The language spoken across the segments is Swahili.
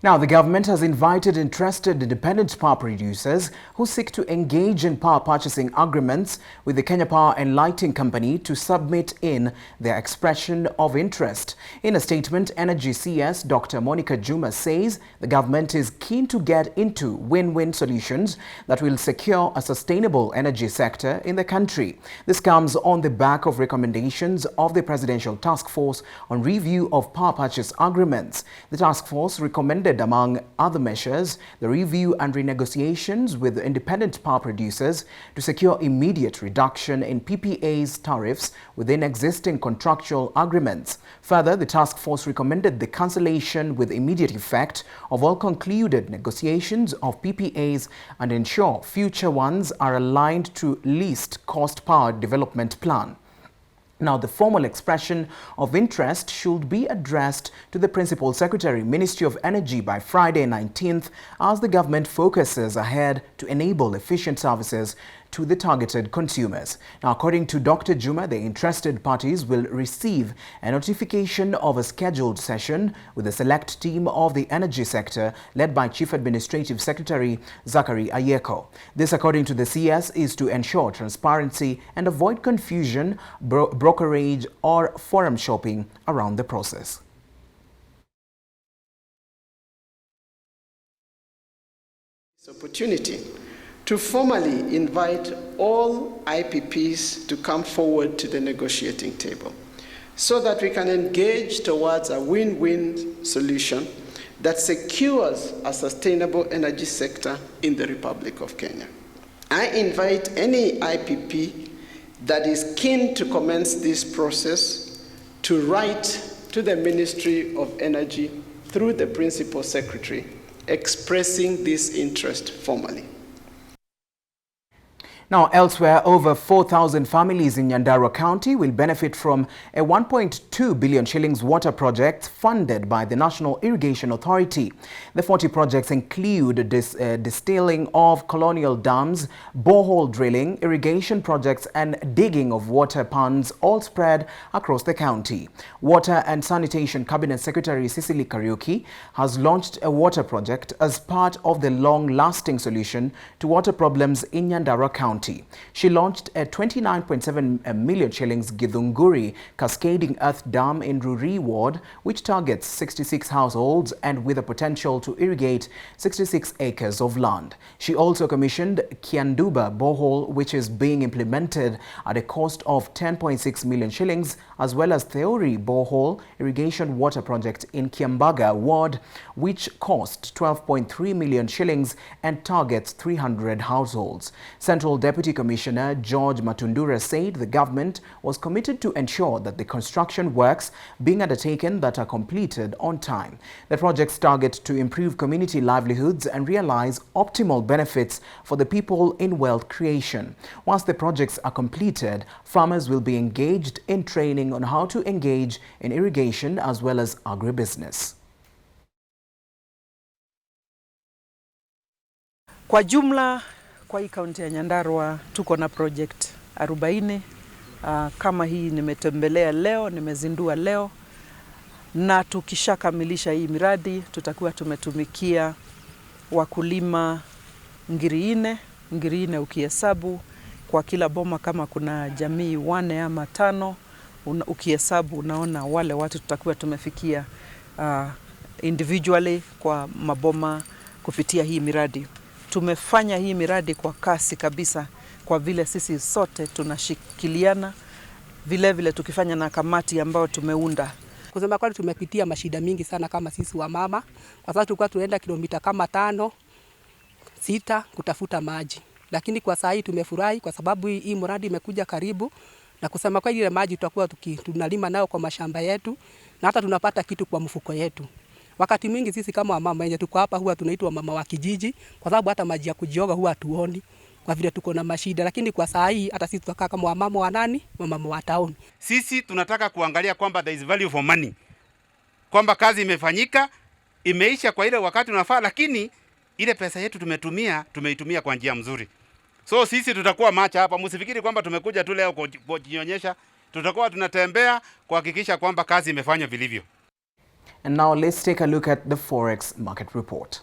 Now, the government has invited interested independent power producers who seek to engage in power purchasing agreements with the Kenya Power and Lighting Company to submit in their expression of interest. In a statement, Energy CS Dr. Monica Juma says the government is keen to get into win-win solutions that will secure a sustainable energy sector in the country. This comes on the back of recommendations of the Presidential Task Force on review of power purchase agreements. The task force recommended, among other measures, the review and renegotiations with independent power producers to secure immediate reduction in PPAs tariffs within existing contractual agreements. Further, the task force recommended the cancellation with immediate effect of all concluded negotiations of PPAs and ensure future ones are aligned to least cost power development plan. Now, the formal expression of interest should be addressed to the Principal Secretary, Ministry of Energy, by Friday 19th as the government focuses ahead to enable efficient services to the targeted consumers. Now, according to Dr. Juma, the interested parties will receive a notification of a scheduled session with a select team of the energy sector led by Chief Administrative Secretary Zachary Ayeko. This, according to the CS, is to ensure transparency and avoid confusion, brokerage or forum shopping around the process. This opportunity to formally invite all IPPs to come forward to the negotiating table so that we can engage towards a win-win solution that secures a sustainable energy sector in the Republic of Kenya. I invite any IPP that is keen to commence this process to write to the Ministry of Energy through the Principal Secretary expressing this interest formally. Now, elsewhere, over 4,000 families in Nyandarua County will benefit from a 1.2 billion shillings water project funded by the National Irrigation Authority. The 40 projects include distilling of colonial dams, borehole drilling, irrigation projects and digging of water ponds, all spread across the county. Water and Sanitation Cabinet Secretary Cecily Kariuki has launched a water project as part of the long-lasting solution to water problems in Nyandarua County. She launched a 29.7 million shillings Githunguri cascading earth dam in Ruri ward, which targets 66 households and with a potential to irrigate 66 acres of land. She also commissioned Kianduba borehole, which is being implemented at a cost of 10.6 million shillings, as well as Theory borehole irrigation water project in Kiambaga ward, which cost 12.3 million shillings and targets 300 households. Central Deputy Commissioner George Matundura said the government was committed to ensure that the construction works being undertaken that are completed on time. The projects target to improve community livelihoods and realize optimal benefits for the people in wealth creation. Once the projects are completed, farmers will be engaged in training on how to engage in irrigation as well as agribusiness. Kwa jumla, kwa hii kaunti ya Nyandarua tuko na project 40. Kama hii nimetembelea leo, nimezindua leo, na tukishakamilisha hii miradi tutakuwa tumetumikia wakulima ngiri ine ukihesabu kwa kila boma, kama kuna jamii 4 ama 5 ukihesabu, unaona wale watu tutakuwa tumefikia individually kwa maboma kupitia hii miradi. Tumefanya hii miradi kwa kasi kabisa kwa vile sisi sote tunashikiliana, vile tukifanya na kamati ambayo tumeunda. Kusema kweli tumepitia mashida mingi sana kama sisi wa mama, kwa sababu tulikuwa tunaenda kilomita kama 5, 6 kutafuta maji. Lakini kwa saa hii tumefurahi kwa sababu hii mradi imekuja karibu, na kusema kweli ile maji tutakuwa tunalima nayo kwa mashamba yetu na hata tunapata kitu kwa mfuko yetu. Wakati mwingi sisi kama wamama wenye tuko hapa huwa tunaitwa mama wa kijiji, kwa sababu hata maji ya kujioga huwa tuoni kwa vile tuko na mashida. Lakini kwa saa hii hata sisi tutakaa kama wamama wa nani, wamama wa town. Sisi tunataka kuangalia kwamba there is value for money, kwamba kazi imefanyika, imeisha kwa ile wakati unafaa, lakini ile pesa yetu tumeitumia kwa njia mzuri. So sisi tutakuwa macha hapa, msifikiri kwamba tumekuja tu leo kujionyesha. Tutakuwa tunatembea kuhakikisha kwamba kazi imefanywa vilivyo. And now let's take a look at the Forex market report.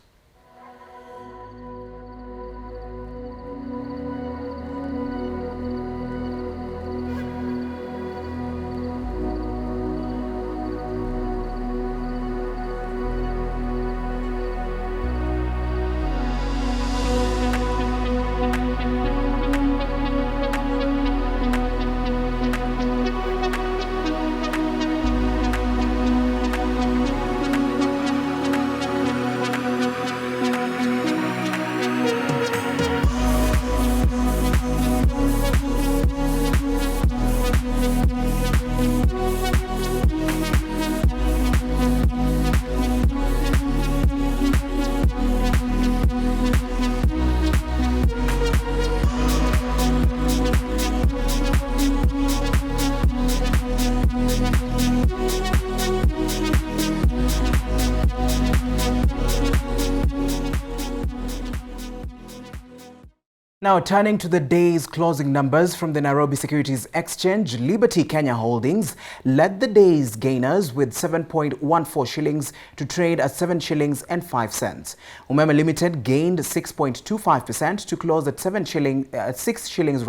Now turning to the day's closing numbers from the Nairobi Securities Exchange, Liberty Kenya Holdings led the day's gainers with 7.14 shillings to trade at 7 shillings and 5 cents. Umeme Limited gained 6.25% to close at 6 shillings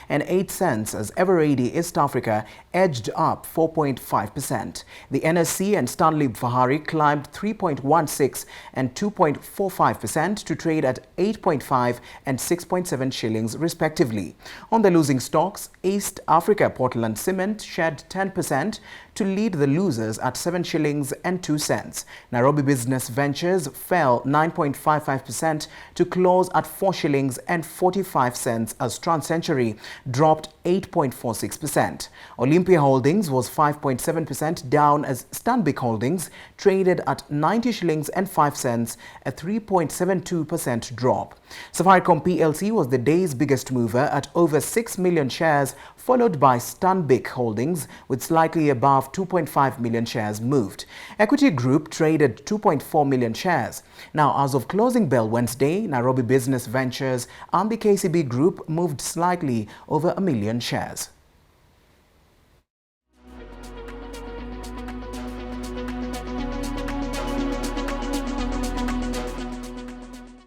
and 8 cents as Eveready East Africa edged up 4.5%. The NSC and Stanley Fahari climbed 3.16 and 2.45% to trade at 8.5 and 6.7 shillings respectively. On the losing stocks, East Africa Portland Cement shed 10% to lead the losers at 7 shillings and 2 cents. Nairobi Business Ventures fell 9.55% to close at 4 shillings and 45 cents as TransCentury dropped 8.46%. Olympia Holdings was 5.7% down as Stanbic Holdings traded at 90 shillings and 5 cents, a 3.72% drop. Safaricom PLC was the day's biggest mover at over 6 million shares, followed by Stanbic Holdings with slightly above 2.5 million shares moved. Equity Group traded 2.4 million shares. Now, as of closing bell Wednesday, Nairobi Business Ventures and the KCB Group moved slightly over 1 million shares.